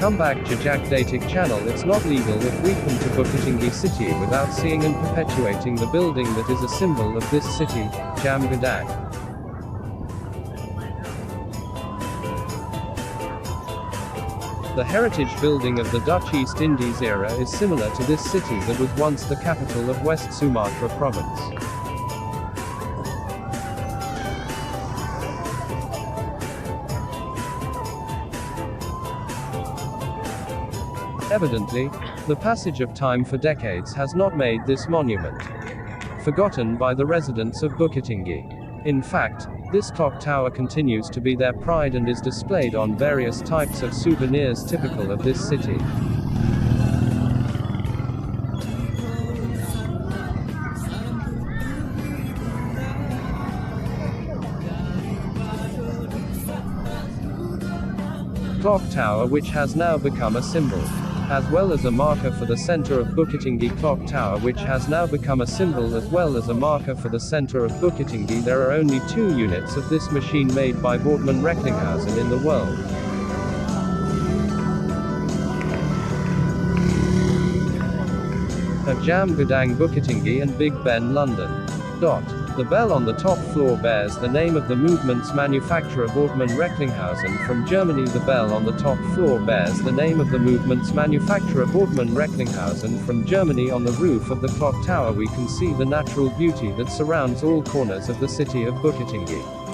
come back to Jagdatic channel. It's not legal if we come to Bukittinggi city without seeing and perpetuating the building that is a symbol of this city, Jam Gadang. The heritage building of the Dutch East Indies era is similar to this city that was once the capital of West Sumatra province. Evidently, the passage of time for decades has not made this monument forgotten by the residents of Bukittinggi. In fact, this clock tower continues to be their pride and is displayed on various types of souvenirs typical of this city. Clock tower which has now become a symbol, as well as a marker for the center of Bukittinggi. Clock tower which has now become a symbol as well as a marker for the center of Bukittinggi. There are only 2 units of this machine made by Boardman Recklinghausen in the world. At Jam Gadang Bukittinggi and Big Ben London. The bell on the top floor bears the name of the movement's manufacturer Boardman Recklinghausen from Germany. The bell on the top floor bears the name of the movement's manufacturer Boardman Recklinghausen from Germany. On the roof of the clock tower we can see the natural beauty that surrounds all corners of the city of Bukittinggi.